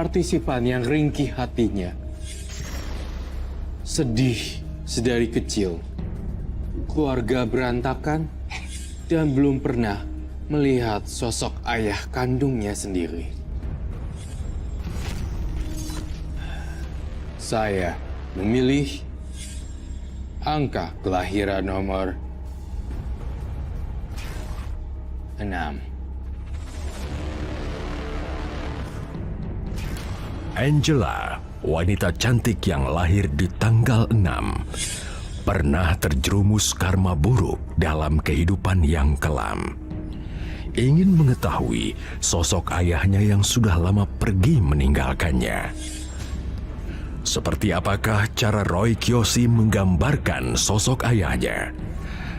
partisipan yang ringkih hatinya. Sedih sedari kecil, keluarga berantakan, dan belum pernah melihat sosok ayah kandungnya sendiri. Saya memilih angka kelahiran nomor 6. Angela, wanita cantik yang lahir di tanggal 6, pernah terjerumus karma buruk dalam kehidupan yang kelam. Ingin mengetahui sosok ayahnya yang sudah lama pergi meninggalkannya. Seperti apakah cara Roy Kiyoshi menggambarkan sosok ayahnya?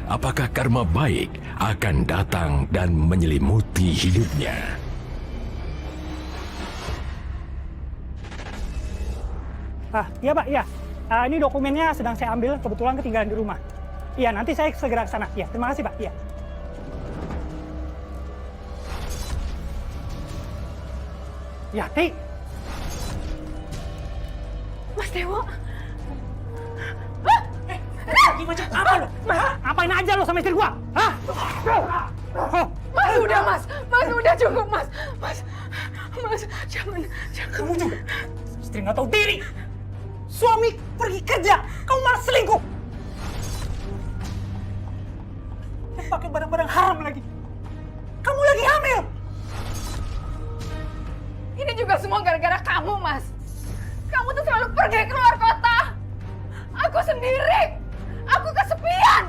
Apakah karma baik akan datang dan menyelimuti hidupnya? Iya Pak, iya. Ini dokumennya sedang saya ambil, kebetulan ketinggalan di rumah. Iya, nanti saya segera ke sana. Iya, terima kasih Pak. Iya. Yati. Mas Dewo. Lagi macam apa lo? Apain aja lo sama istri gua? Hah? Mas udah mas. Mas udah cukup mas. Mas jangan. Kamu juga. Istri nggak tahu diri. Suami pergi kerja, kamu malah selingkuh. Dan pakai barang-barang haram lagi. Kamu lagi hamil. Ini juga semua gara-gara kamu mas. Kamu tuh selalu pergi keluar kota. Aku sendiri. Aku kesepian.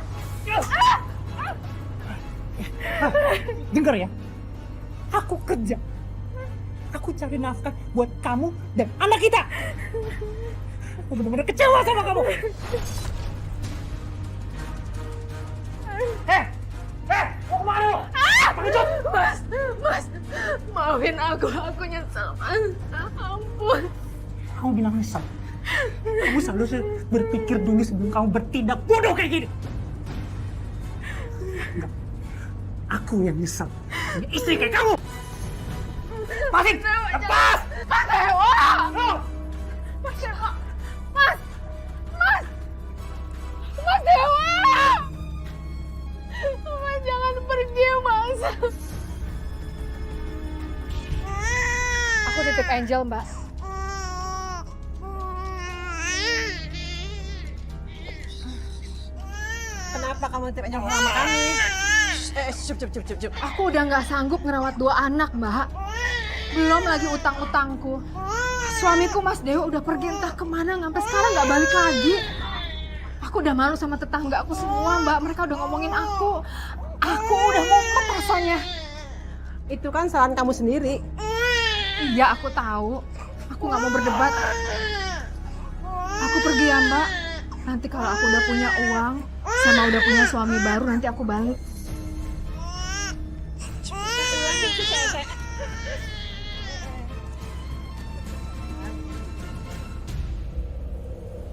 Dengar ya. Aku kerja. Aku cari nafkah buat kamu dan anak kita. Aku benar-benar kecewa sama kamu. Mau kemana lo? Mas, maafin aku nyesel mas. Ampun. Kamu bilang nyesel. Kamu selalu berpikir dulu sebelum kamu bertindak bodoh kayak gini. Enggak. Aku yang nyesel. Punya istri kayak kamu. Lepasin! Lepas! Mas Dewa! Mas Dewa! Mas Dewa! Mas jangan pergi, Mas. Aku titip Angel, Mbak. Kenapa kamu titip Angel sama kami? Cup. Aku udah nggak sanggup ngerawat 2 anak, Mbak. Belum lagi utang-utangku. Suamiku Mas Dewo udah pergi entah kemana, sampai sekarang nggak balik lagi. Aku udah malu sama tetangga aku semua, Mbak. Mereka udah ngomongin aku. Aku udah ngumpet rasanya. Itu kan kesalahan kamu sendiri. Iya, aku tahu. Aku nggak mau berdebat. Aku pergi ya, Mbak. Nanti kalau aku udah punya uang, sama udah punya suami baru, nanti aku balik.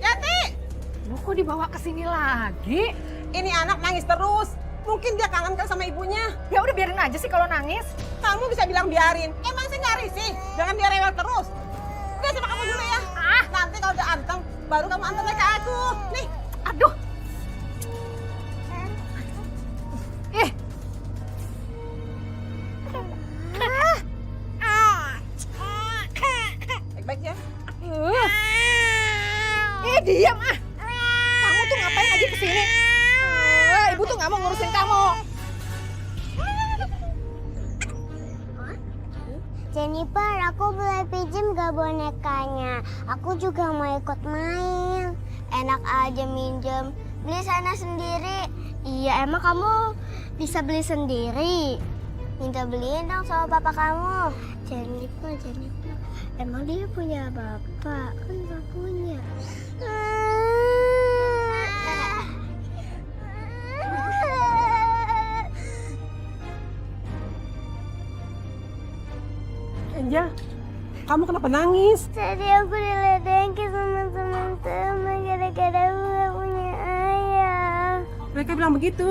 Yati! Loh, kok dibawa ke sini lagi? Ini anak nangis terus. Mungkin dia kangen kan sama ibunya. Ya udah biarin aja sih kalau nangis. Kamu bisa bilang biarin. Emang sih nggak risih? Jangan dia rewel terus. Udah sama kamu dulu ya. Nanti kalau udah anteng, baru kamu antar ke aku. Nih. Aduh. Baik-baik ya. Diam ah. Kamu tuh ngapain aja kesini? Ibu tuh nggak mau ngurusin kamu. Jennifer, aku boleh pinjam gak bonekanya? Aku juga mau ikut main. Enak aja minjem. Beli sana sendiri. Iya, emang kamu bisa beli sendiri? Minta beliin dong sama papa kamu. Jennifer. Emang dia punya bapak? Kan gak punya. Angel, kamu kenapa nangis? Tadi aku diledekin sama teman-teman gara-gara aku gak punya ayah. Mereka bilang begitu.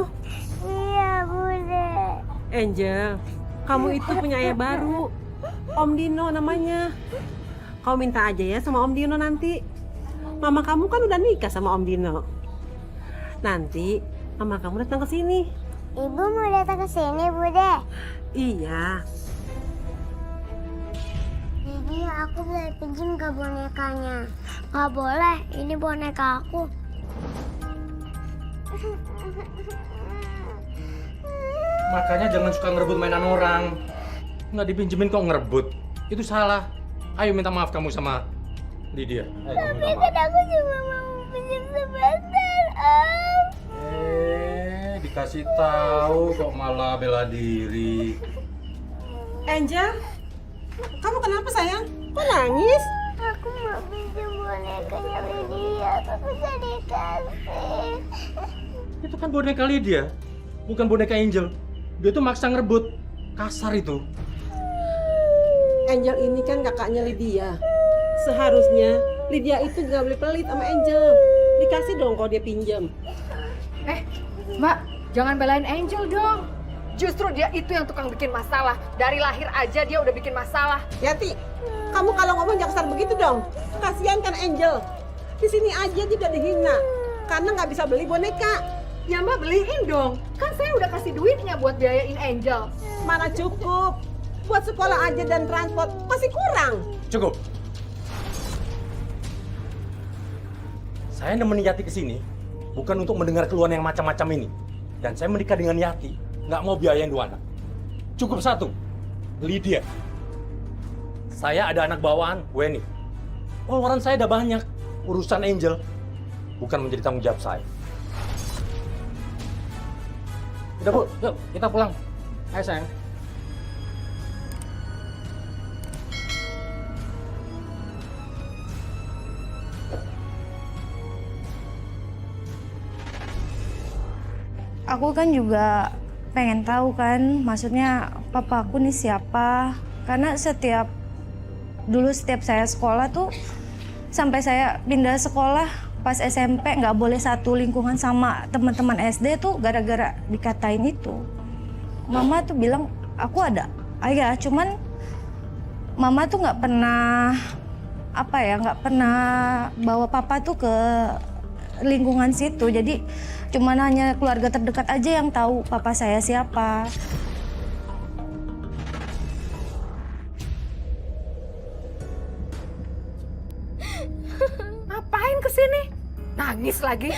Iya, Bude. Angel, kamu itu punya ayah baru. Om Dino namanya. Kau minta aja ya sama Om Dino nanti. Mama kamu kan udah nikah sama Om Dino. Nanti mama kamu datang ke sini. Ibu mau datang ke sini, Bude. Iya. Jadi aku boleh pinjam ke bonekanya? Nggak boleh, ini boneka aku. Makanya jangan suka ngerebut mainan orang. Nggak dipinjemin kok ngerebut. Itu salah. Ayo minta maaf kamu sama Lydia. Ayo, kamu minta maaf. Aku cuma mau pinjam sebentar, Om. Dikasih tahu kok malah bela diri. Angel, kamu kenapa sayang? Kok nangis? Aku mau pinjam bonekanya Lydia, tapi bisa dikasih. Itu kan boneka Lydia, bukan boneka Angel. Dia tuh maksa ngerebut. Kasar itu. Angel ini kan kakaknya Lydia. Seharusnya Lydia itu nggak boleh pelit sama Angel. Dikasih dong kalau dia pinjam. Mbak, jangan belain Angel dong. Justru dia itu yang tukang bikin masalah. Dari lahir aja dia udah bikin masalah. Yati, kamu kalau ngomong jangan kasar begitu dong. Kasihan kan Angel. Di sini aja dia udah dihina karena nggak bisa beli boneka. Ya Mbak beliin dong. Kan saya udah kasih duitnya buat biayain Angel. Mana cukup? Buat sekolah aja dan transport masih kurang. Cukup. Saya nemenin Yati ke sini bukan untuk mendengar keluhan yang macam-macam ini. Dan saya menikah dengan Yati, nggak mau biayain 2 anak. Cukup 1, Lydia. Saya ada anak bawaan, Weni. Pengeluaran saya udah banyak. Urusan Angel bukan menjadi tanggung jawab saya. Udah Bu, yuk kita pulang. Ayo sayang. Aku kan juga pengen tahu kan, maksudnya papa aku nih siapa. Karena setiap saya sekolah tuh, sampai saya pindah sekolah pas SMP nggak boleh satu lingkungan sama teman-teman SD tuh gara-gara dikatain itu. Mama tuh bilang aku ada ayah, cuman mama tuh nggak pernah nggak pernah bawa papa tuh ke lingkungan situ. Jadi cuman hanya keluarga terdekat aja yang tahu papa saya siapa. Ngapain kesini? Nangis lagi?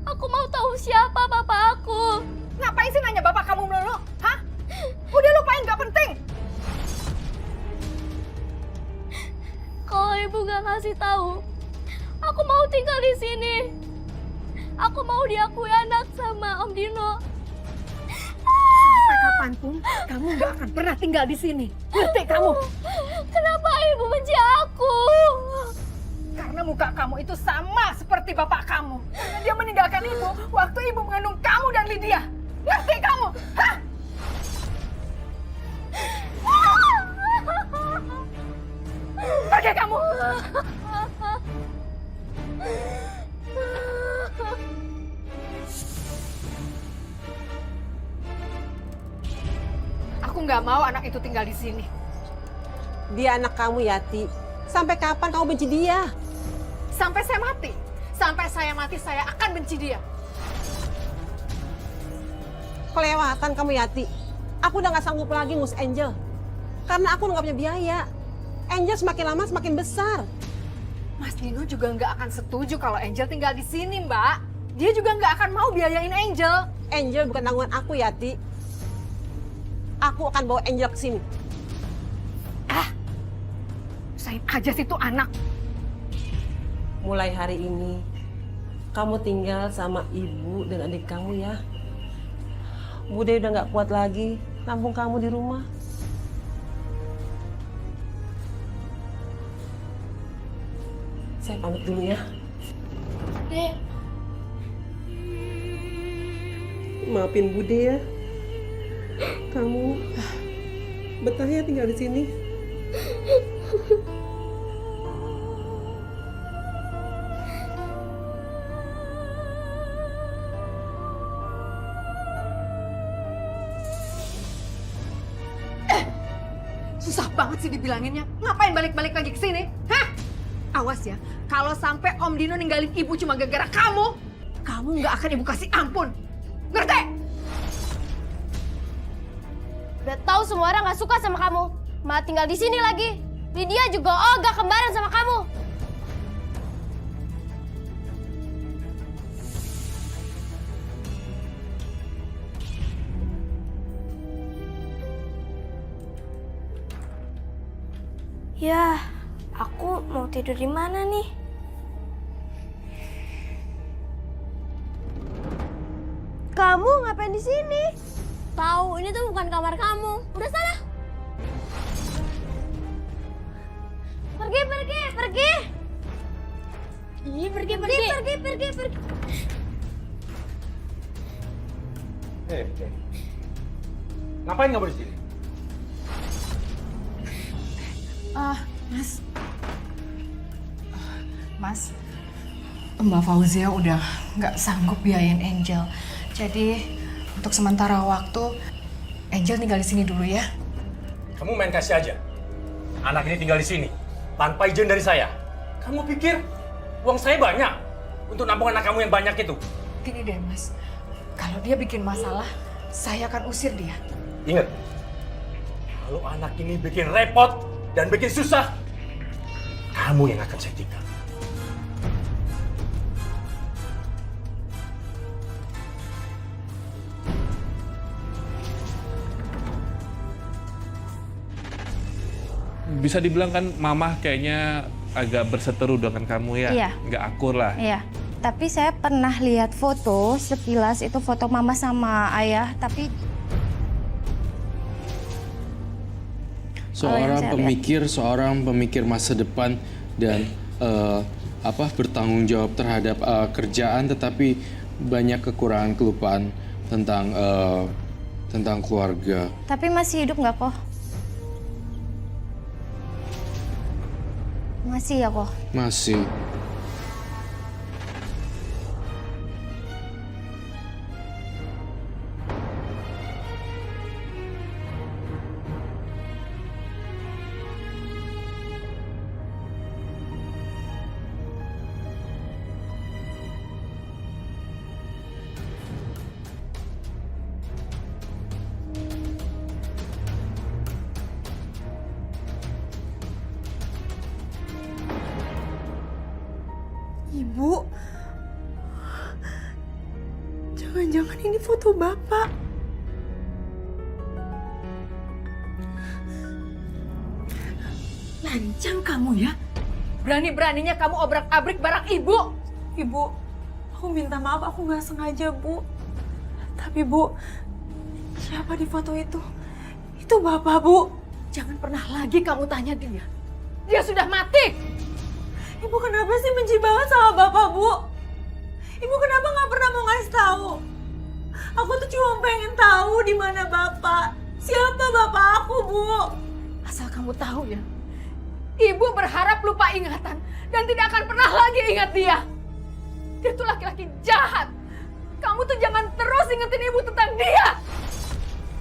Aku mau tahu siapa papa aku. Ngapain sih nanya bapak kamu melulu? Hah? Udah lupain, gak penting. Kalau ibu gak kasih tahu, aku mau tinggal di sini. Aku mau diakui anak sama Om Dino. Sampai kapanpun kamu gak akan pernah tinggal di sini. Ngerti kamu? Kenapa ibu benci aku? Karena muka kamu itu sama seperti bapak kamu. Karena dia meninggalkan ibu waktu ibu mengandung kamu dan Lydia. Ngerti kamu? Hah? Pergi kamu! Aku nggak mau anak itu tinggal di sini. Dia anak kamu, Yati. Sampai kapan kamu benci dia? Sampai saya mati. Sampai saya mati, saya akan benci dia. Kelewatan kamu, Yati. Aku udah gak sanggup lagi ngurus Angel. Karena aku nggak punya biaya. Angel semakin lama semakin besar. Mas Dino juga nggak akan setuju kalau Angel tinggal di sini, Mbak. Dia juga nggak akan mau biayain Angel. Angel bukan tanggungan aku, Yati. Aku akan bawa Angel ke sini. Usahain aja sih tuh anak. Mulai hari ini, kamu tinggal sama ibu dan adik kamu ya. Bude udah nggak kuat lagi nampung kamu di rumah. Saya pamit dulu ya. Maafin Bude ya. Kamu betah ya tinggal di sini. Susah banget sih dibilanginnya. Ngapain balik-balik lagi ke sini? Hah? Awas ya, kalau sampai Om Dino ninggalin ibu cuma gara-gara kamu, kamu nggak akan ibu kasih ampun. Ngerti? Udah tahu semua orang nggak suka sama kamu, malah tinggal di sini lagi. Lydia juga ogah kembaran sama kamu. Ya, aku mau tidur di mana nih? Kamu ngapain di sini? Tahu, ini tuh bukan kamar kamu. Udah sana. Pergi, pergi, pergi. Ih, pergi. Hei. Ngapain kamu di sini? Mas, Mbak Fauzia udah nggak sanggup biayain Angel. Jadi untuk sementara waktu Angel tinggal di sini dulu ya. Kamu main kasih aja. Anak ini tinggal di sini tanpa izin dari saya. Kamu pikir uang saya banyak untuk nampung anak kamu yang banyak itu? Gini deh Mas, kalau dia bikin masalah, saya akan usir dia. Ingat, kalau anak ini bikin repot dan bikin susah, kamu yang akan saya tinggal. Bisa dibilang kan Mama kayaknya agak berseteru dengan kamu ya? Iya. Nggak akur lah. Iya. Tapi saya pernah lihat foto sekilas, itu foto mama sama ayah, tapi seorang pemikir masa depan dan bertanggung jawab terhadap kerjaan, tetapi banyak kekurangan, kelupaan tentang keluarga. tapi masih hidup nggak kok? Masih ya kok? Masih. Ibu, jangan-jangan ini foto Bapak. Lancang kamu ya? Berani-beraninya kamu obrak-abrik barang ibu. Ibu, aku minta maaf, aku nggak sengaja, Bu. Tapi Bu, siapa di foto itu? Itu Bapak, Bu. Jangan pernah lagi kamu tanya dia. Dia sudah mati. Ibu kenapa sih benci banget sama Bapak, Bu? Ibu kenapa nggak pernah mau ngasih tahu? Aku tuh cuma pengen tahu di mana Bapak. Siapa Bapak aku, Bu? Asal kamu tahu ya, ibu berharap lupa ingatan dan tidak akan pernah lagi ingat dia. Dia tuh laki-laki jahat. Kamu tuh jangan terus ingetin ibu tentang dia.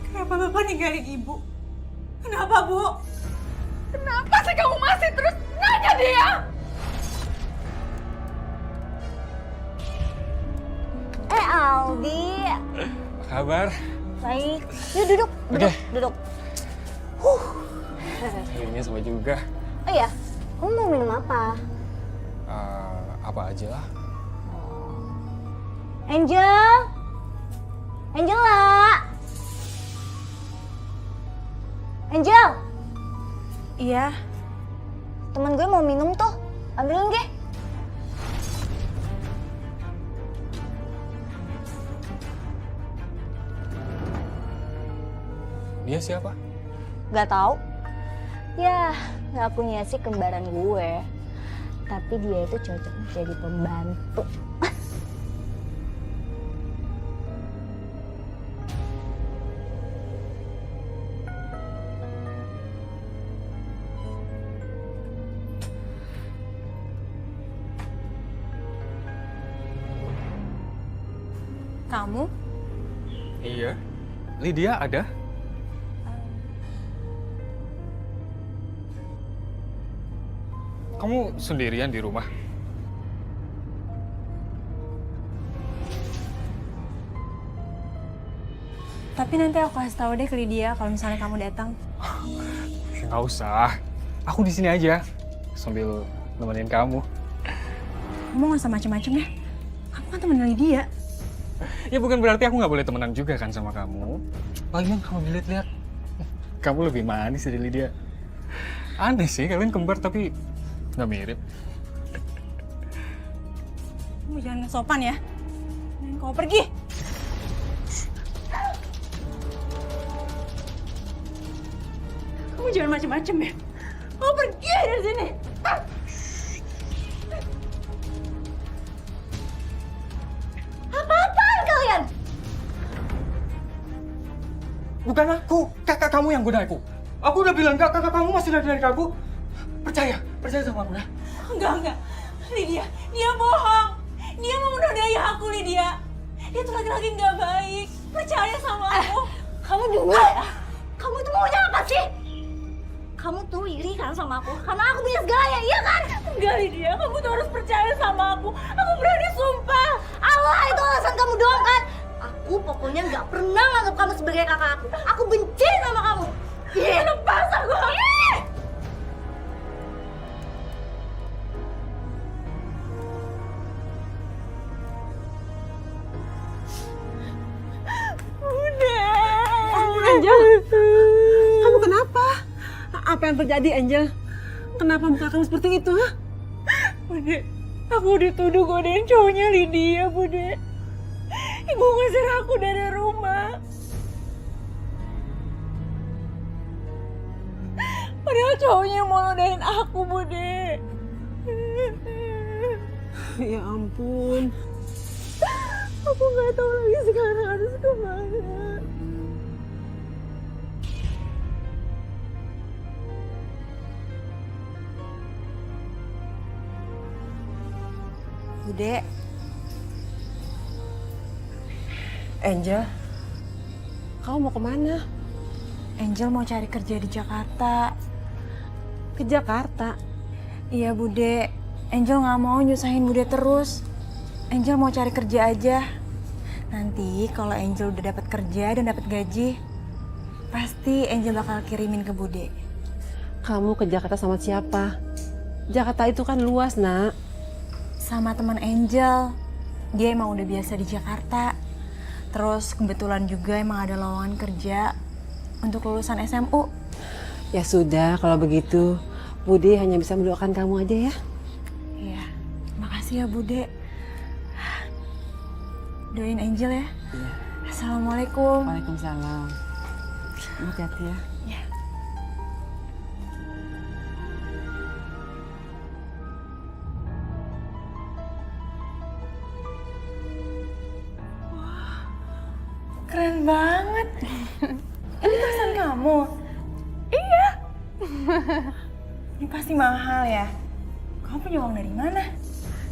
Kenapa Bapak ninggalin Ibu? Kenapa, Bu? Kenapa sih kamu masih terus nanya dia? Aldi. Apa kabar? Baik. Yuk duduk. Duduk. Kayaknya sama juga. Oh iya, kamu mau minum apa? Apa aja lah. Angela. Angel. Iya. Teman gue mau minum tuh. Ambilin, Ge. Dia siapa? Gak tahu. Ya, gak punya sih kembaran gue. Tapi dia itu cocok jadi pembantu. Kamu? Iya. Lydia ada? kamu sendirian di rumah? Tapi nanti aku kasih tahu deh ke Lydia kalau misalnya kamu datang. Nggak usah. Aku di sini aja sambil nemenin kamu. Kamu nggak usah macem-macem ya. Kamu kan temen Lydia. Ya bukan berarti aku nggak boleh temenan juga kan sama kamu. Lagian kamu lihat-lihat, kamu lebih manis dari Lydia. Aneh sih, kalian kembar tapi nggak mirip. Kamu jangan sopan ya. Kamu pergi. Kamu jangan macem-macem ya. Kamu pergi dari sini. Apa-apaan kalian? Bukan aku, kakak kamu yang goda aku. Aku udah bilang kakak kamu masih dari aku. Percaya sama aku ya. Enggak. Lydia, dia bohong. Dia mau menodai aku, Lydia. Dia tuh laki-laki nggak baik. Percaya sama aku. Kamu juga ya? Kamu tuh maunya apa sih? Kamu tuh iri kan sama aku? Karena aku punya segalanya, iya kan? Enggak, Lydia. Kamu tuh harus percaya sama aku. Aku berani sumpah. Allah, itu alasan kamu doang kan? Aku pokoknya nggak pernah nganggap kamu sebagai kakak aku. Aku benci sama kamu. Lepas aku. Angel, kamu kenapa? Apa yang terjadi, Angel? Kenapa muka kamu seperti itu, ha? Bude, aku dituduh godain cowoknya Lydia, Bude. Ibu ngusir aku dari rumah. Padahal cowoknya mau nodain aku, Bude. Ya ampun. Aku nggak tahu lagi sekarang harus kemana. Bude, Angel, kamu mau kemana? Angel mau cari kerja di Jakarta. Ke Jakarta? Iya Bude, Angel nggak mau nyusahin Bude terus. Angel mau cari kerja aja. Nanti kalau Angel udah dapat kerja dan dapat gaji, pasti Angel bakal kirimin ke Bude. Kamu ke Jakarta sama siapa? Jakarta itu kan luas, Nak. Sama teman Angel, dia emang udah biasa di Jakarta. Terus kebetulan juga emang ada lowongan kerja untuk lulusan SMU. Ya sudah, kalau begitu, Bude hanya bisa mendoakan kamu aja ya. Iya, makasih ya Bude. Doain Angel ya. Iya. Assalamualaikum. Waalaikumsalam. Hati-hati ya. Ya. Keren banget. Ini pesan kamu? Iya. Ini pasti mahal ya. Kamu punya uang dari mana?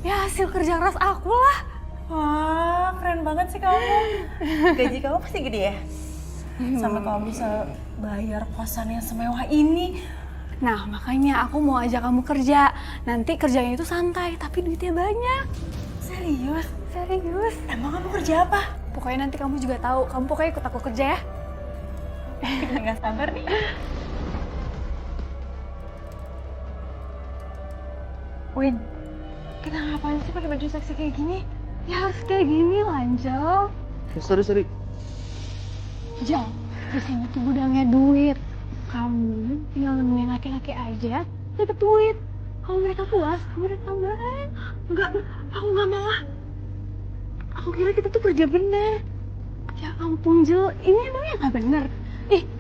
Ya hasil kerja keras aku lah. Wah, keren banget sih kamu. Gaji kamu pasti gede ya? Sampai kamu bisa bayar kosan yang semewah ini. Nah, makanya aku mau ajak kamu kerja. Nanti kerjanya itu santai, tapi duitnya banyak. Serius? Serius. Emang kamu kerja apa? Pokoknya nanti kamu juga tahu. Kamu pokoknya ikut aku kerja ya. Nggak sabar nih. Win, kita ngapain sih pakai baju seksi kayak gini? Ya harus kayak gini lah, Angel. Sorry. Jal, di sini tuh gudangnya duit. Kamu tinggal nemuin laki-laki aja, dapat duit. Kalau mereka puas, kamu udah tambahan. Enggak, aku nggak mau lah. Aku kira kita tuh kerja bener. Ya ampun, Jel, ini emangnya nggak bener?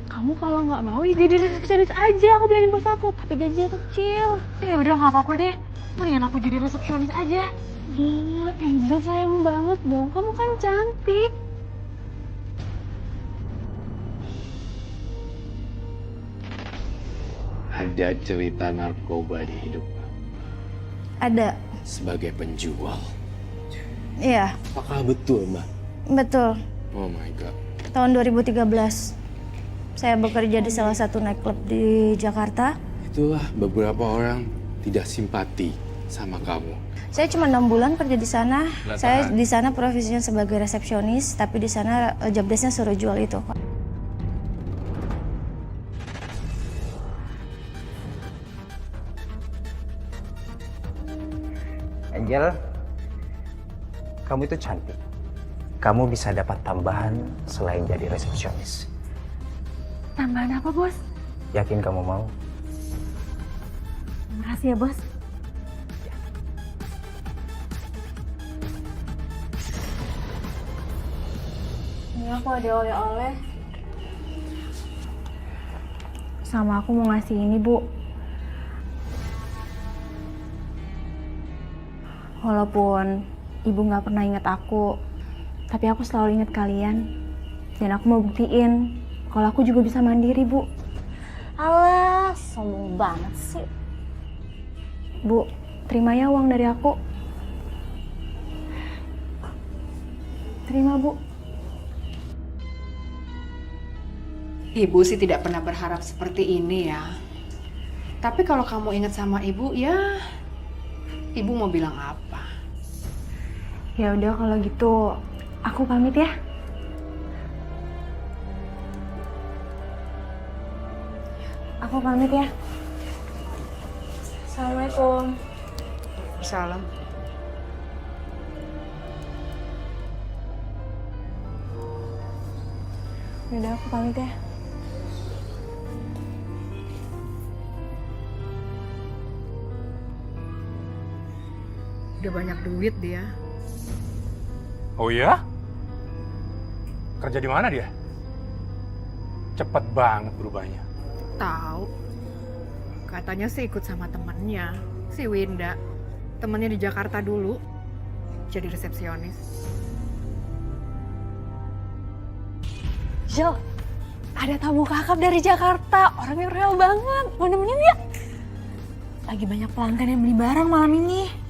Kamu kalau nggak mau ya jadi resepsionis aja, aku bilangin bos aku. Tapi gajinya kecil. Ya udah nggak apa-apa deh. Mendingan aku jadi resepsionis aja. Angel sayang banget dong, kamu kan cantik. Ada cerita narkoba di hidup kamu Ada. sebagai penjual. Iya, Apakah betul, Mbak? betul. Oh my God. Tahun 2013, saya bekerja di salah satu nightclub di Jakarta. Itulah beberapa orang tidak simpati sama kamu. Saya cuma 6 bulan kerja di sana. Lah, Saya tahan. di sana profesinya sebagai resepsionis, tapi di sana job desk-nya suruh jual itu, Pak. Angel, kamu itu cantik. Kamu bisa dapat tambahan selain jadi resepsionis. Tambahan apa, Bos? Yakin kamu mau? Makasih ya, Bos. Ini aku ada oleh-oleh. Sama aku mau ngasih ini, Bu. Walaupun Ibu nggak pernah ingat aku, tapi aku selalu ingat kalian. Dan aku mau buktiin kalau aku juga bisa mandiri, Bu. Alah, sombong banget sih. Bu, terima ya uang dari aku. Terima, Bu. Ibu sih tidak pernah berharap seperti ini ya. Tapi kalau kamu ingat sama ibu, ya ibu mau bilang apa? Ya udah kalau gitu, aku pamit ya. Aku pamit ya. Assalamualaikum. Salam. Udah aku pamit ya. Udah banyak duit dia. Oh iya? Kerja di mana dia? Cepet banget berubahnya. Tahu. Katanya sih ikut sama temennya, si Winda. Temennya di Jakarta dulu. Jadi resepsionis. Jo, ada tamu kakap dari Jakarta. Orangnya real banget. Mau nemenin ya? Lagi banyak pelanggan yang beli barang malam ini.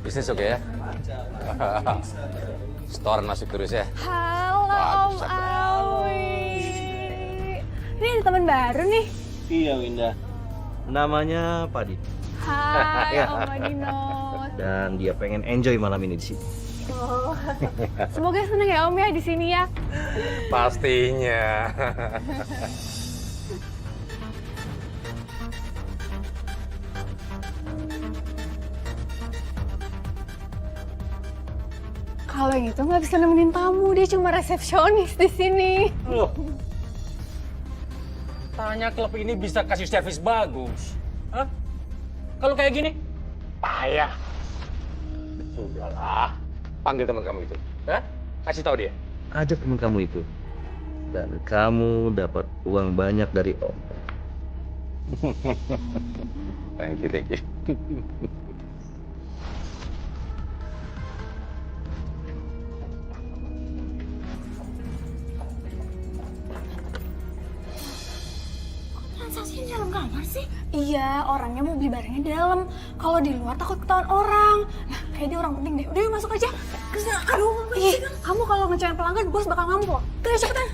Bisnis oke ya? Setoran masuk terus ya? Halo Bagus, Om Awi. Ini ada teman baru nih. Iya Winda, namanya Padi. Hai Ya. Om Adino. Dan dia pengen enjoy malam ini di sini. Oh. Semoga seneng ya Om ya di sini ya. Pastinya. Kalau yang itu nggak bisa nemenin tamu, dia cuma resepsionis di sini. Loh. Tanya klub ini bisa kasih servis bagus. Hah? Kalau kayak gini, payah. Sudahlah, panggil teman kamu itu. Hah? Kasih tahu dia. Ajak teman kamu itu. Dan kamu dapat uang banyak dari Om. Thank you, thank you. Transaksinya di dalam kamar sih? Iya, orangnya mau beli barangnya di dalam. Kalau di luar takut ketahuan orang. Nah, kayak dia orang penting deh. Udah yuk masuk aja. Kesana, aduh. Ih, kamu kalau ngecewain pelanggan, bos bakal ngamuk. Tuh, yuk, cepetan.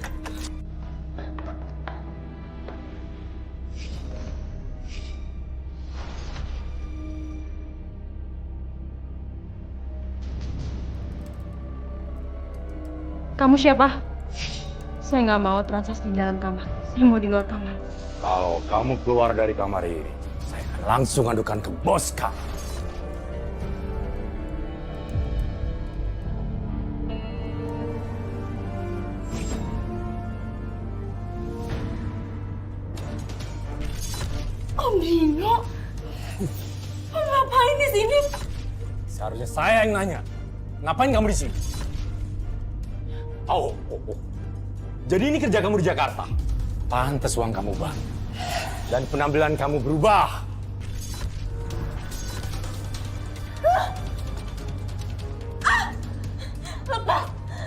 Kamu siapa? Saya nggak mau transaksi di dalam kamar. Saya mau di luar kamar. Kalau kamu keluar dari kamar ini, saya akan langsung adukan ke bos kamu. Om Dino, Om ngapain di sini? Seharusnya saya yang nanya. Ngapain kamu di sini? Oh. Jadi ini kerja kamu di Jakarta. Pantes uang kamu banyak. Dan penampilan kamu berubah.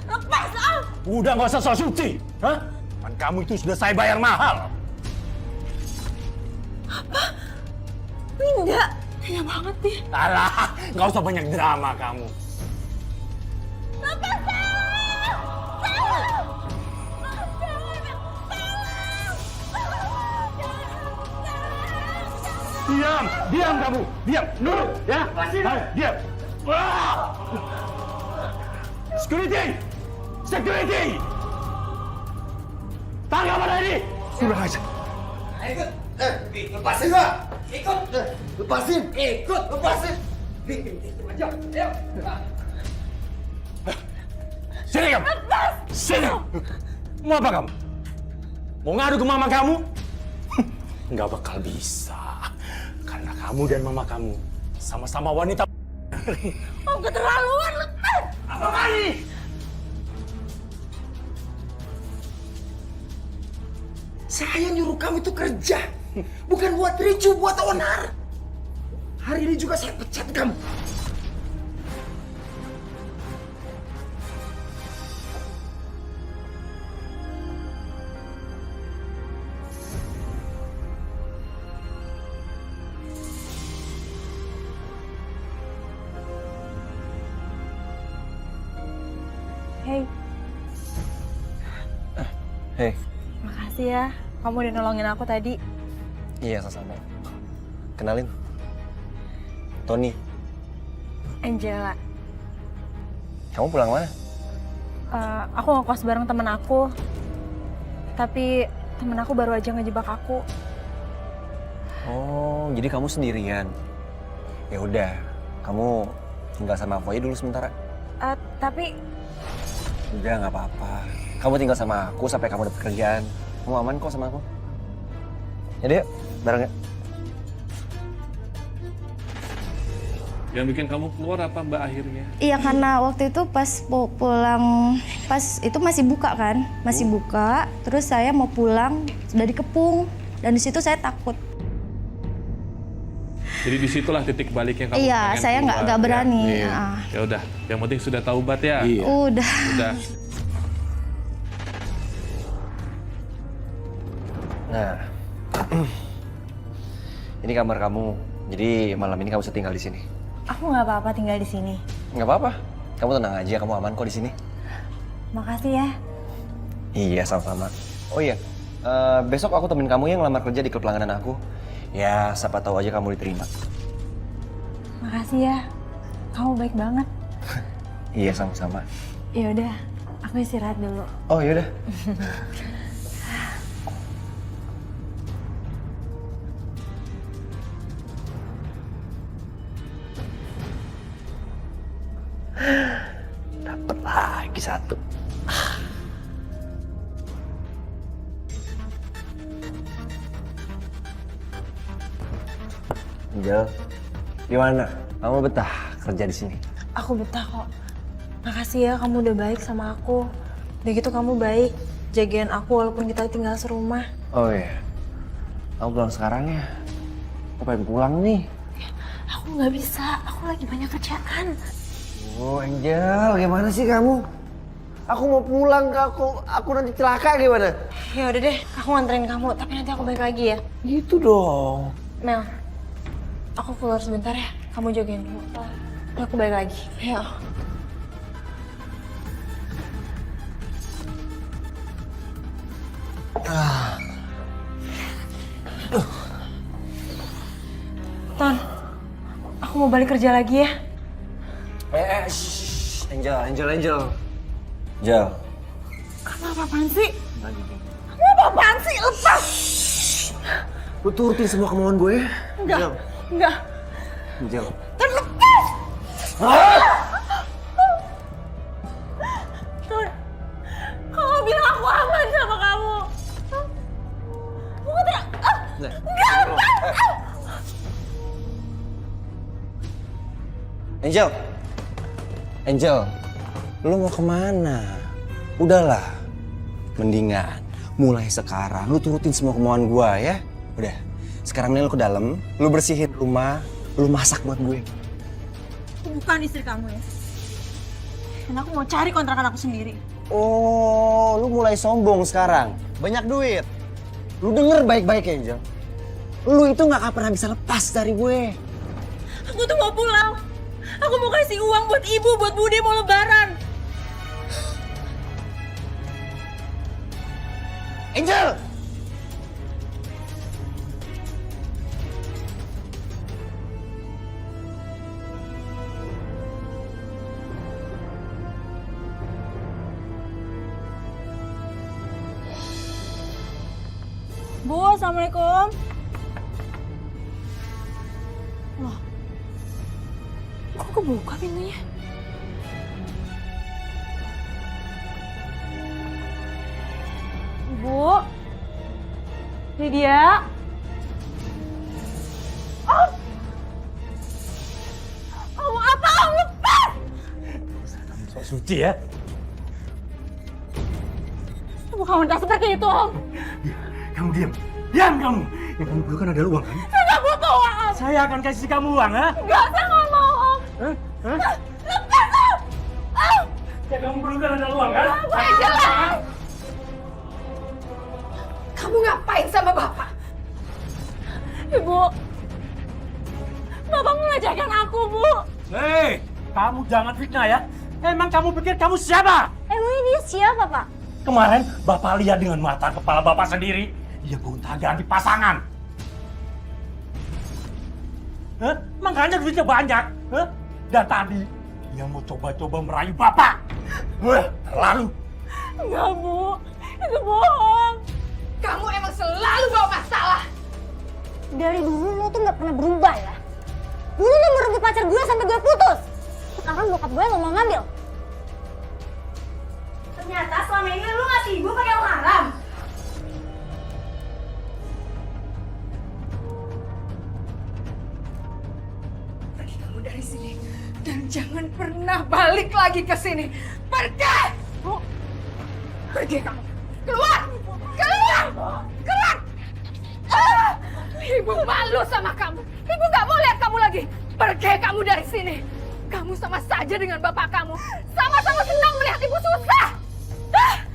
Lepas, Om! Udah nggak usah sok suci. Hah? Kan kamu itu sudah saya bayar mahal. Winda, tanya banget nih. Alah, nggak usah banyak drama kamu. Diam! Diam kamu! Diam! Nurut! Ya! Diam! Security! Security! Tangkap pada ini! Sudah aja. Ikut! Lepasin gua! Ikut! Lepasin! Ikut! Lepasin! Itu aja! Ayo! Sini kamu! Sini! Mau apa kamu? Mau ngadu ke mama kamu? Nggak bakal bisa. Karena kamu dan mama kamu sama-sama wanita. Oh, keterlaluan, lepas! Apa ini? Saya nyuruh kamu itu kerja. Bukan buat ricu, buat onar. Hari ini juga saya pecat kamu. Hey, Hei, makasih ya. Kamu udah nolongin aku tadi. iya sama-sama. Kenalin, Tony. Angela. Kamu pulang mana? Aku ngekos bareng temen aku. Tapi temen aku baru aja ngejebak aku. Oh, jadi kamu sendirian. Ya udah, kamu tinggal sama aku aja dulu sementara. Tapi Udah, nggak apa-apa. Kamu tinggal sama aku sampai kamu dapat kerjaan. Kamu aman kok sama aku. Yaudah, yuk, bareng ya. Yang bikin kamu keluar apa Mbak akhirnya? Iya, karena waktu itu pas mau pulang, pas itu masih buka kan, masih buka. Terus saya mau pulang, sudah dikepung. Dan di situ saya takut. Jadi disitulah titik baliknya kamu. Iya, pengen saya keluar, nggak berani. Ya? Iya. Ya udah, yang penting sudah taubat ya. Iya. Udah. Udah. Nah, ini kamar kamu. Jadi malam ini kamu bisa tinggal di sini. aku nggak apa-apa tinggal di sini. Nggak apa-apa. Kamu tenang aja, kamu aman kok di sini. Makasih ya. Iya, sama-sama. Oh iya, besok aku temenin kamu yang ngelamar kerja di klub langganan aku. Ya, siapa tahu aja kamu diterima. Makasih ya. Kamu baik banget. Iya, sama-sama. Ya udah, aku istirahat dulu. Oh, yaudah. Dapat lagi satu. Angel, gimana? Kamu betah kerja di sini? Aku betah kok. Makasih ya kamu udah baik sama aku. Udah gitu kamu baik, jagain aku walaupun kita tinggal serumah. Oh iya, kamu pulang sekarang ya? Aku pengen pulang nih. Aku nggak bisa, aku lagi banyak kerjaan. Oh Angel, gimana sih kamu? Aku mau pulang ke aku nanti celaka gimana? Ya udah deh, aku nganterin kamu, tapi nanti aku balik lagi ya. Gitu dong. Mel, aku keluar sebentar ya. Kamu jagain dulu. Nanti aku balik lagi. Ya. Ton, aku mau balik kerja lagi ya. Shh, Angel. Angel. Kamu apa-apaan sih? Kamu apa-apaan sih? Lepas! Lu turutin semua kemauan gue. Enggak, enggak. Angel. Terlepas! Ton, kamu bilang aku aman sama kamu. Kamu tidak... Enggak, lepas! Angel, lu mau kemana? Udahlah, mendingan mulai sekarang lu turutin semua kemauan gua ya. Udah, sekarang nih lu ke dalam, lu bersihin rumah, lu masak buat gue. Aku bukan istri kamu ya. Dan aku mau cari kontrakan aku sendiri. Oh, lu mulai sombong sekarang. Banyak duit. Lu denger baik-baik ya, Angel. Lu itu gak akan pernah bisa lepas dari gue. Aku tuh mau pulang. Aku mau kasih uang buat ibu, buat Bude mau lebaran. Angel! Assalamualaikum. Loh, kok kebuka pintunya? Bu, Lydia. Oh, kamu apa? Kamu lepas! Sok suci ya. Kamu tak seperti itu, Om. Kamu diam. Diam kamu. Yang kamu butuhkan adalah uang kan? Saya nggak butuh uang, Om. Saya akan kasih kamu uang, ha? Nggak, saya nggak mau, Om. Hah? Lepas, Om! Om! Yang kamu butuhkan adalah uang kan? Angela! Kamu ngapain sama Bapak? Ibu, Bapak mengajarkan aku, Bu. Hei, kamu jangan fitnah ya. Emang kamu pikir kamu siapa? Emangnya dia siapa, Pak? Kemarin Bapak lihat dengan mata kepala Bapak sendiri. Dia gonta-ganti pasangan. Hah? Makanya duitnya banyak. Hah? Dan tadi dia mau coba-coba merayu Bapak. Lalu. Enggak, Bu. Itu bohong. Kamu emang selalu bawa masalah. Dari dulu lo tuh nggak pernah berubah ya. Dulu lo merebut pacar gue sampai gue putus. Sekarang bokap gue nggak mau ngambil. Ternyata selama ini lo ngasih ibu pakai yang haram. Pergi kamu dari sini dan jangan pernah balik lagi ke sini. Pergi! Pergi kamu. Keluar! Keluar! Keluar! Ibu malu sama kamu. Ibu gak mau lihat kamu lagi. Pergi kamu dari sini. Kamu sama saja dengan bapak kamu. Sama-sama senang melihat ibu susah. Pergi!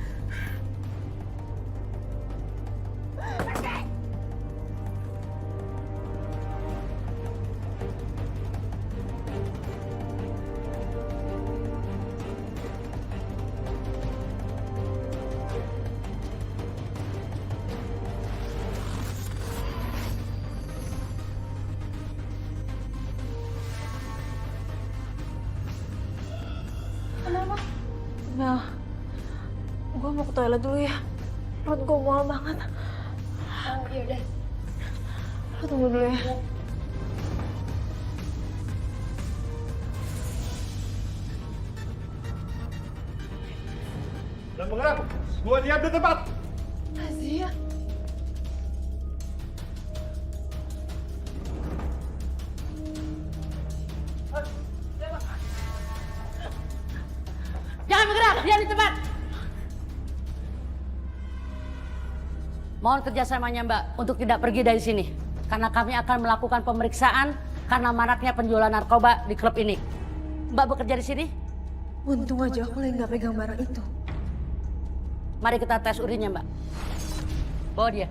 Kenapa? Mel, gue mau ke toilet dulu ya. Perut gue mual banget. Yaudah. Lo tunggu dulu ya. Dan mengapa? Gua diam di tempat. Azia. Jangan bergerak, diam di tempat. Mohon kerjasamanya Mbak untuk tidak pergi dari sini. Karena kami akan melakukan pemeriksaan karena maraknya penjualan narkoba di klub ini. Mbak bekerja di sini? Untung aja aku lagi nggak pegang barang itu. Mari kita tes urinnya Mbak. Bawa dia.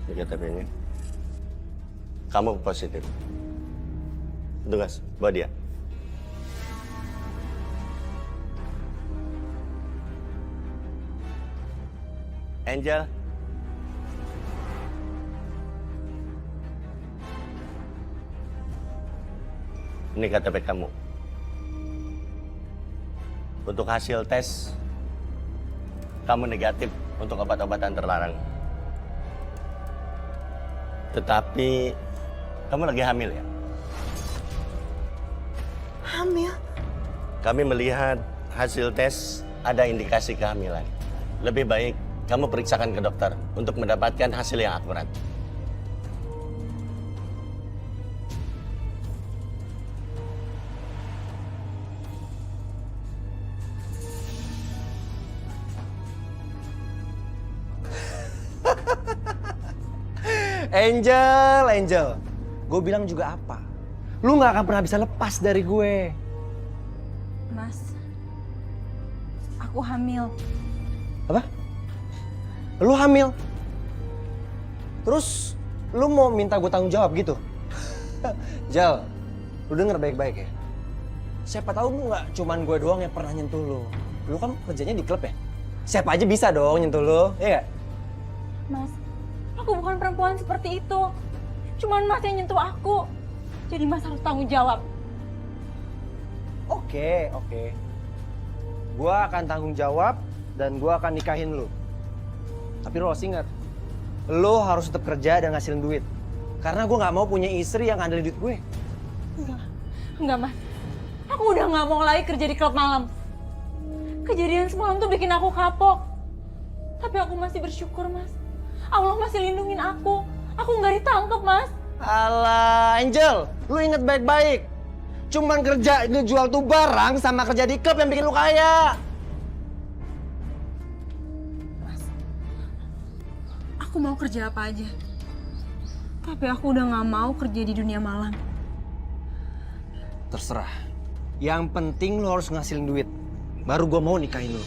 Ini KTP-nya. Kamu positif. Tugas, bawa dia. Angel. Ini KTP kamu. Untuk hasil tes, kamu negatif untuk obat-obatan terlarang. Tetapi, kamu lagi hamil ya? Hamil? Kami melihat hasil tes ada indikasi kehamilan. Lebih baik kamu periksakan ke dokter untuk mendapatkan hasil yang akurat. Angel. Gue bilang juga apa? Lu gak akan pernah bisa lepas dari gue. Mas, aku hamil. Apa? Lu hamil? Terus lu mau minta gue tanggung jawab gitu? Jal, lu denger baik-baik ya. Siapa tahu lu gak cuman gue doang yang pernah nyentuh lu. Lu kan kerjanya di klub ya? Siapa aja bisa dong nyentuh lu, iya gak? Mas, aku bukan perempuan seperti itu. Cuman Mas yang nyentuh aku. Jadi Mas harus tanggung jawab. Oke. gue akan tanggung jawab dan gue akan nikahin lu. Tapi lo harus ingat, lo harus tetap kerja dan ngasilin duit. Karena gue nggak mau punya istri yang ngandelin duit gue. Enggak, Mas. Aku udah nggak mau lagi kerja di klub malam. Kejadian semalam tuh bikin aku kapok. Tapi aku masih bersyukur, Mas. Allah masih lindungin aku. Aku nggak ditangkap, Mas. Alah, Angel, lu inget baik-baik. Cuman kerja ngejual tuh barang sama kerja di klub yang bikin lu kaya. Aku mau kerja apa aja. Tapi aku udah nggak mau kerja di dunia malam. Terserah. Yang penting lu harus ngasilin duit. Baru gue mau nikahin lu.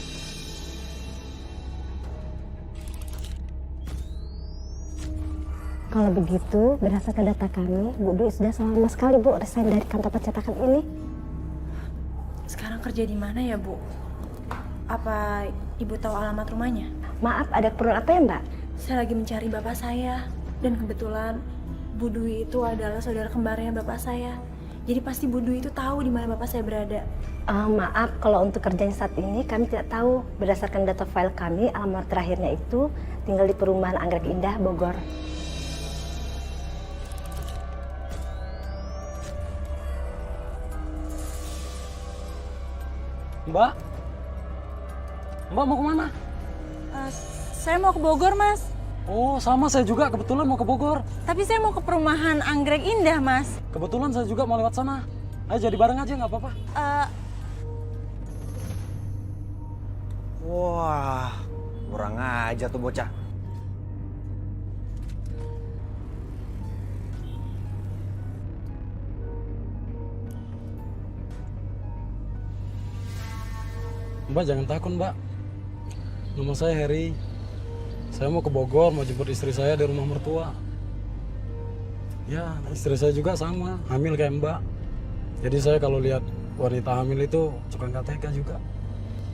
Kalau begitu, berdasarkan data kami, Bu Dwi sudah selama sekali Bu resign dari kantor percetakan ini. Sekarang kerja di mana ya, Bu? Apa Ibu tahu alamat rumahnya? Maaf, ada keperluan apa ya, Mbak? Saya lagi mencari bapak saya. Dan kebetulan Bu Dwi itu adalah saudara kembarnya bapak saya. Jadi pasti Bu Dwi itu tahu di mana bapak saya berada. Maaf, kalau untuk kerjanya saat ini kami tidak tahu. Berdasarkan data file kami, alamat terakhirnya itu tinggal di perumahan Anggrek Indah, Bogor. Mbak? Mbak mau kemana? Saya mau ke Bogor, Mas. Oh, sama saya juga kebetulan mau ke Bogor. Tapi saya mau ke perumahan Anggrek Indah, Mas. Kebetulan saya juga mau lewat sana. Ayo jadi bareng aja, nggak apa-apa. Wah, kurang aja tuh bocah. Mbak jangan takut, Mbak. Nama saya Heri. Saya mau ke Bogor, mau jemput istri saya di rumah mertua. Ya, istri saya juga sama, hamil kayak Mbak. Jadi saya kalau lihat wanita hamil itu suka nggak tega juga.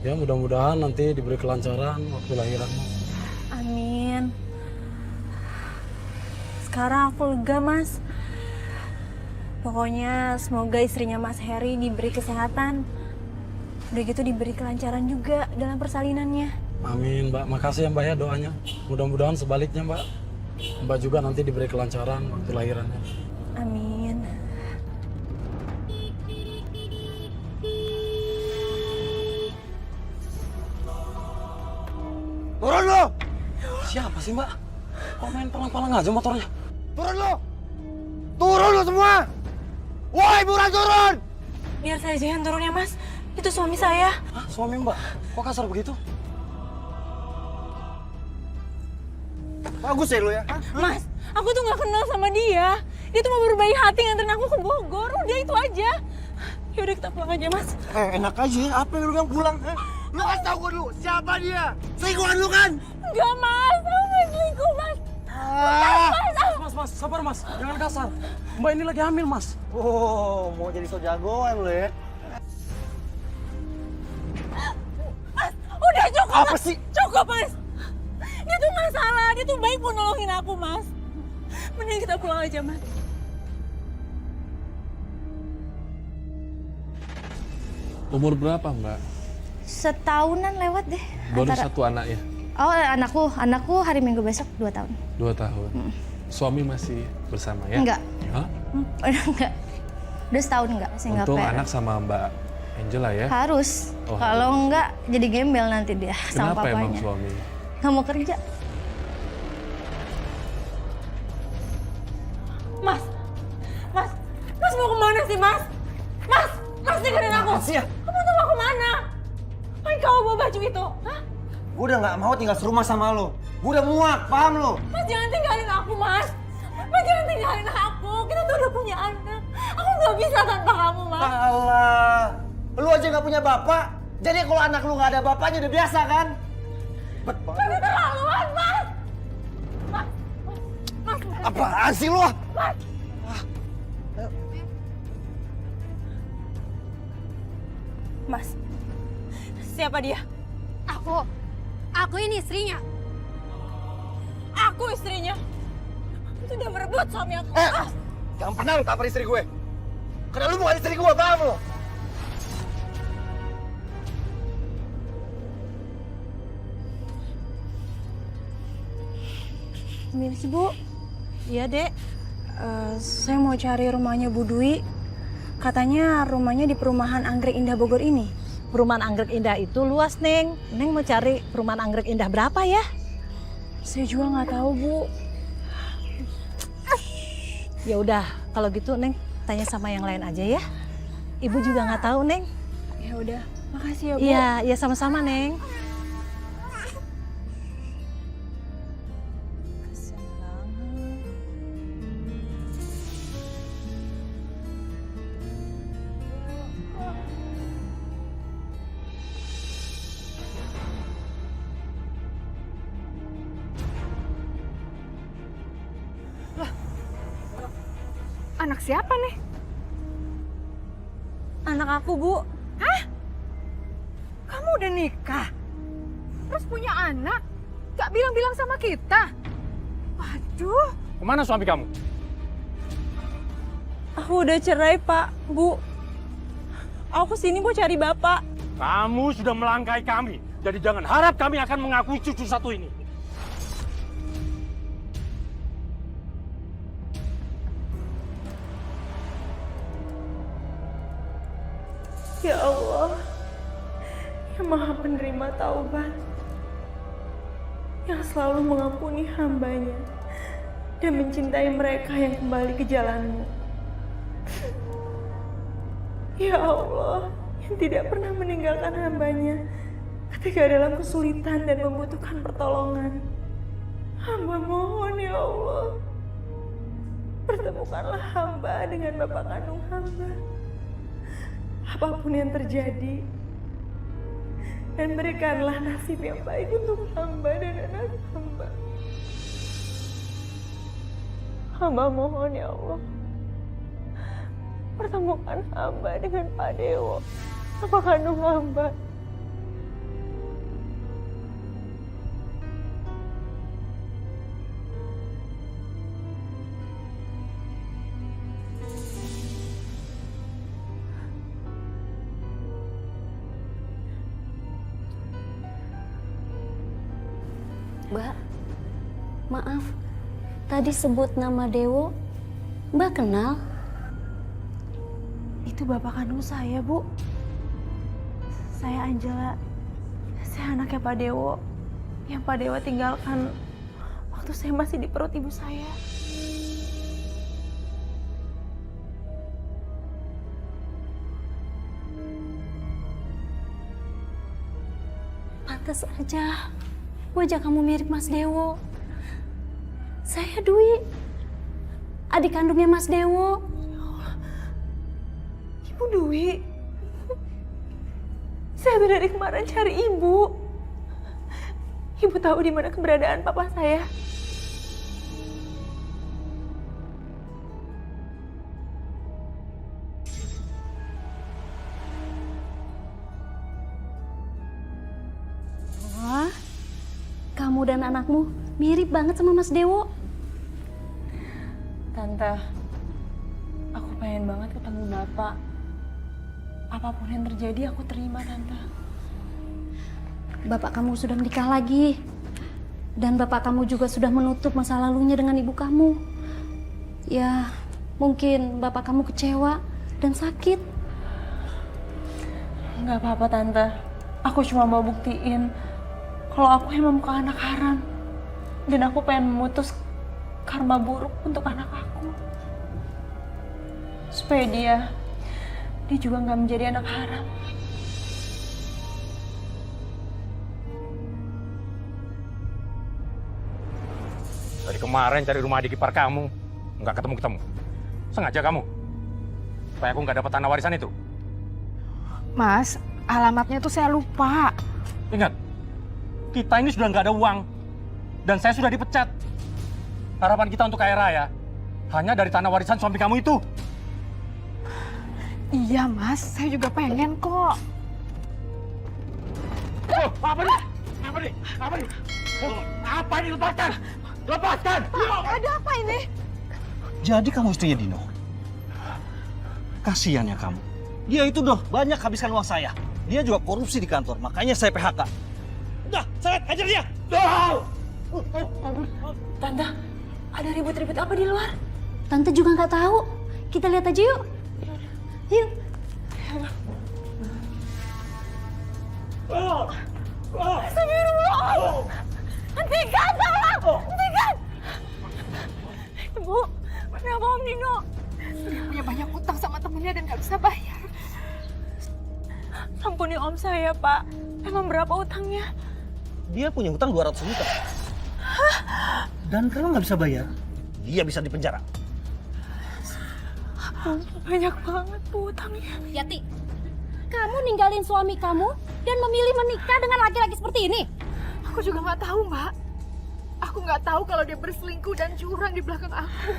Ya mudah-mudahan nanti diberi kelancaran waktu lahiranmu. Amin. Sekarang aku lega, Mas. Pokoknya semoga istrinya Mas Heri diberi kesehatan. Udah gitu diberi kelancaran juga dalam persalinannya. Amin, Mbak. Makasih ya, Mbak ya doanya. Mudah-mudahan sebaliknya, Mbak. Mbak juga nanti diberi kelancaran waktu lahirannya. Amin. Turun lo! Siapa sih, Mbak? Kok main palang-palang aja motornya? Turun lo! Turun lo semua! Woi, buruan turun! Biar saya aja yang turun ya, Mas. Itu suami saya. Hah, suami Mbak? Kok kasar begitu? Bagus ya lo ya? Mas, aku tuh nggak kenal sama dia. Dia tuh mau berbaik hati nganterin aku ke Bogor. Udah itu aja. Yaudah kita pulang aja, Mas. Enak aja. Apa yang lu bilang pulang? Lu kasih tau gue dulu, siapa dia? Selingkuhan lu kan? Enggak, Mas. Aku nggak selingkuh, Mas. Mas, sabar Mas. Jangan kasar. Mbak ini lagi hamil, Mas. Oh, mau jadi so jagoan lo ya? Mas, udah cukup, Apa Mas. sih? Cukup, Mas. Dia tuh nggak salah. Dia tuh baik mau nolongin aku, Mas. Mending kita pulang aja, Mas. Umur berapa, Mbak? Setahunan lewat deh. Baru satu anak ya? Oh, anakku hari Minggu besok 2 tahun. 2 tahun. Suami masih bersama ya? Enggak. Hah? Enggak. Udah setahun enggak, single Untung parent. anak sama Mbak Angela ya? Harus. Oh, kalau enggak jadi gembel nanti dia sama Kenapa papanya. emang suami? Nggak mau kerja. Mas mau kemana sih, Mas? Mas dengerin aku. Kamu tuh mau kemana? Ngapain kamu bawa baju itu? Hah? Gue udah gak mau tinggal serumah sama lo. Gue udah muak, paham lo? Mas jangan tinggalin aku, Mas. Mas jangan tinggalin aku. Kita tuh udah punya anak. Aku nggak bisa tanpa kamu, Mas. Alah, lu aja gak punya bapak. Jadi kalau anak lu gak ada bapaknya udah biasa kan? Mas keterlaluan, Mas. Mas. Apaan sih lu? Mas. Mas, siapa dia? Aku ini istrinya. Aku istrinya. Itu udah merebut suami aku. Jangan pernah lu tampar istri gue. Karena lu bukan istri gue, paham lo? Permisi, Bu. Iya, Dek. Saya mau cari rumahnya Bu Dwi. Katanya rumahnya di perumahan Anggrek Indah Bogor ini. Perumahan Anggrek Indah itu luas, Neng. Neng mau cari perumahan Anggrek Indah berapa ya? Saya juga nggak tahu, Bu. Ya udah, kalau gitu Neng tanya sama yang lain aja ya. Ibu juga nggak tahu, Neng. Ya udah, makasih ya, Bu. Iya, ya sama-sama, Neng. Anak siapa nih? Anak aku, Bu. Hah? Kamu udah nikah? Terus punya anak? Gak bilang-bilang sama kita? Waduh. Kemana suami kamu? Aku udah cerai, Pak, Bu. Aku kesini mau cari Bapak. Kamu sudah melangkahi kami. Jadi jangan harap kami akan mengakui cucu satu ini. Ya Allah, yang Maha Penerima Taubat, yang selalu mengampuni hambanya dan mencintai mereka yang kembali ke jalan-Mu. Ya Allah, yang tidak pernah meninggalkan hambanya ketika dalam kesulitan dan membutuhkan pertolongan. Hamba mohon ya Allah, pertemukanlah hamba dengan bapak kandung hamba. Apapun yang terjadi, dan berikanlah nasib yang baik untuk hamba dan anak hamba. Hamba mohon ya Allah, pertemukan hamba dengan Pak Dewo, bapak kandung hamba. Mbak, maaf, tadi sebut nama Dewo, Mbak kenal? Itu bapak kandung saya, Bu. Saya Angela. Saya anaknya Pak Dewo. Yang Pak Dewo tinggalkan waktu saya masih di perut ibu saya. Pantas aja. Wajah kamu mirip Mas Dewo. Saya Dwi, adik kandungnya Mas Dewo. Ibu Dwi, saya tuh dari kemarin cari ibu. Ibu tahu di mana keberadaan papa saya? Wah, kamu dan anakmu mirip banget sama Mas Dewo. Tante, aku pengen banget ketemu bapak. Apapun yang terjadi aku terima, Tante. Bapak kamu sudah menikah lagi. Dan bapak kamu juga sudah menutup masa lalunya dengan ibu kamu. Ya, mungkin bapak kamu kecewa dan sakit. Nggak apa-apa, Tante. Aku cuma mau buktiin kalau aku emang bukan anak haram. Dan aku pengen memutus karma buruk untuk anak aku. Supaya dia juga nggak menjadi anak haram. Dari kemarin cari rumah adik ipar kamu, nggak ketemu-ketemu. Sengaja kamu? Supaya aku nggak dapat tanah warisan itu? Mas, alamatnya tuh saya lupa. Ingat, kita ini sudah nggak ada uang. Dan saya sudah dipecat. Harapan kita untuk kaya raya hanya dari tanah warisan suami kamu itu. Iya, Mas. Saya juga pengen kok. Oh, apa nih? Apa nih? Apa nih? Oh, apa ini? Lepaskan! Lepaskan! Ada apa ini? Jadi kamu istrinya Dino? Kasihan ya kamu. Dia itu udah banyak habiskan uang saya. Dia juga korupsi di kantor, makanya saya PHK. Udah, saya hajar dia! Tante, ada ribut-ribut apa di luar? Tante juga nggak tahu. Kita lihat aja yuk. Yuk. Astagfirullah. Hentikan, tolong! Hentikan! Ibu, kenapa Om Nino? Dia punya banyak utang sama temennya dan gak bisa bayar. Ampuni Om saya, Pak. Emang berapa utangnya? Dia punya hutang 200 juta. Dan kalau nggak bisa bayar, dia bisa dipenjara. Banyak banget Bu utangnya. Yati, kamu ninggalin suami kamu dan memilih menikah dengan laki-laki seperti ini? Aku juga nggak tahu, Mbak. Aku nggak tahu kalau dia berselingkuh dan curang di belakang aku.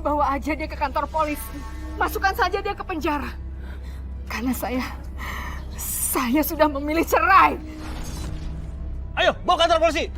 Bawa aja dia ke kantor polisi. Masukkan saja dia ke penjara. Karena saya sudah memilih cerai. Ayo, bawa kantor polisi.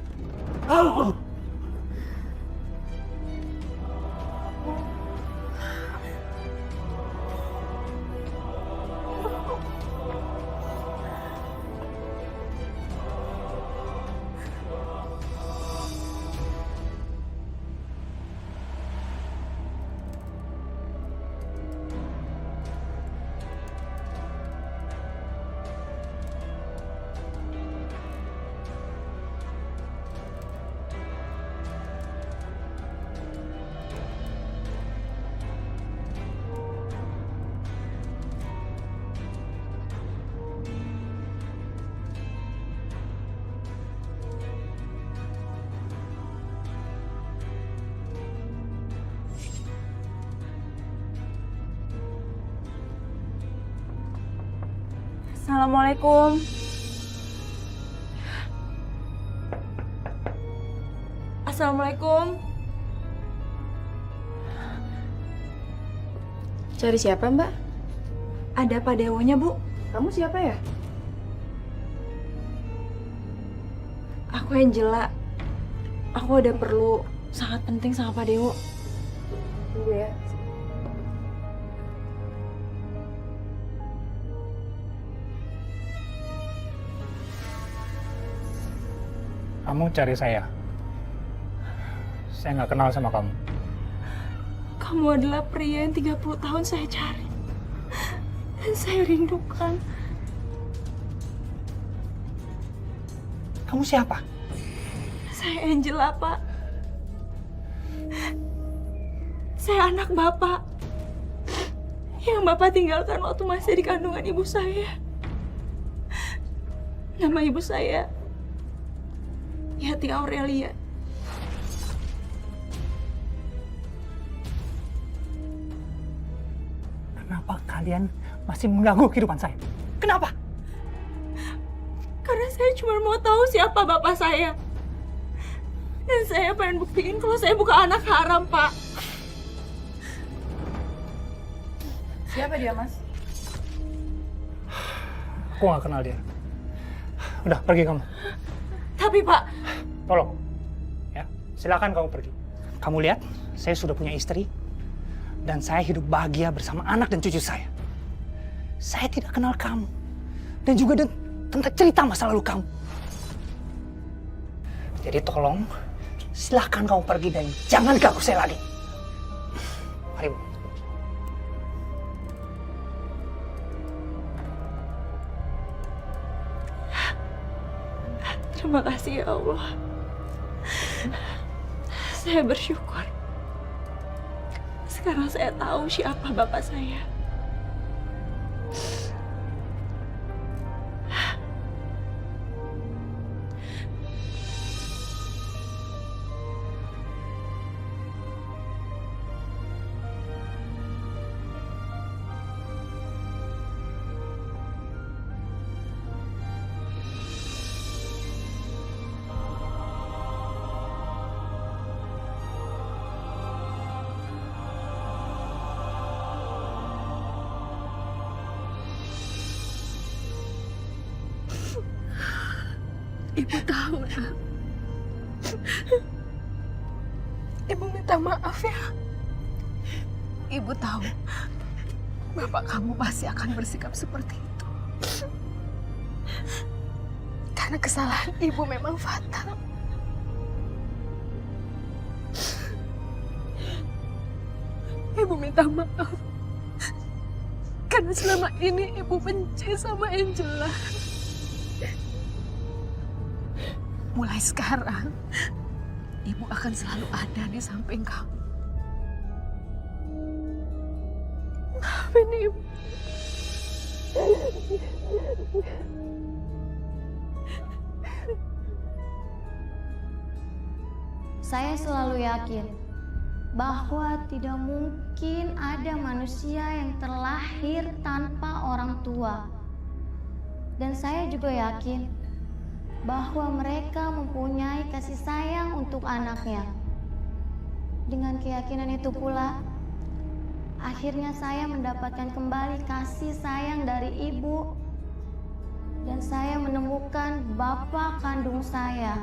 Assalamualaikum. Assalamualaikum. Cari siapa, Mbak? Ada Pak Dewonya, Bu. Kamu siapa ya? Aku Angela. Aku ada perlu sangat penting sama Pak Dewo. Tunggu ya. Kamu cari saya. Saya nggak kenal sama kamu. Kamu adalah pria yang 30 tahun saya cari. Dan saya rindukan. Kamu siapa? Saya Angela, Pak. Saya anak Bapak. Yang Bapak tinggalkan waktu masih di kandungan ibu saya. Nama ibu saya Yati Aurelia. Kenapa kalian masih mengganggu kehidupan saya? Kenapa? Karena saya cuma mau tahu siapa bapak saya. Dan saya pengen buktiin kalau saya bukan anak haram, Pak. Siapa dia, Mas? Aku nggak kenal dia. Udah, pergi kamu. Tapi, Pak. Tolong. Ya, silakan kamu pergi. Kamu lihat, saya sudah punya istri. Dan saya hidup bahagia bersama anak dan cucu saya. Saya tidak kenal kamu. Dan juga tentang cerita masa lalu kamu. Jadi tolong, silakan kamu pergi dan jangan ganggu saya lagi. Mari, Bu. Terima kasih ya Allah. Saya bersyukur. Sekarang saya tahu siapa bapak saya. Ibu tahu, Nak. Ibu minta maaf ya. Ibu tahu, bapak kamu pasti akan bersikap seperti itu. Karena kesalahan ibu memang fatal. Ibu minta maaf. Karena selama ini ibu benci sama Angela. Mulai sekarang, ibu akan selalu ada di samping kamu. Maafin ibu. Saya selalu yakin bahwa tidak mungkin ada manusia yang terlahir tanpa orang tua. Dan saya juga yakin bahwa mereka mempunyai kasih sayang untuk anaknya. Dengan keyakinan itu pula, akhirnya saya mendapatkan kembali kasih sayang dari ibu. Dan saya menemukan bapak kandung saya.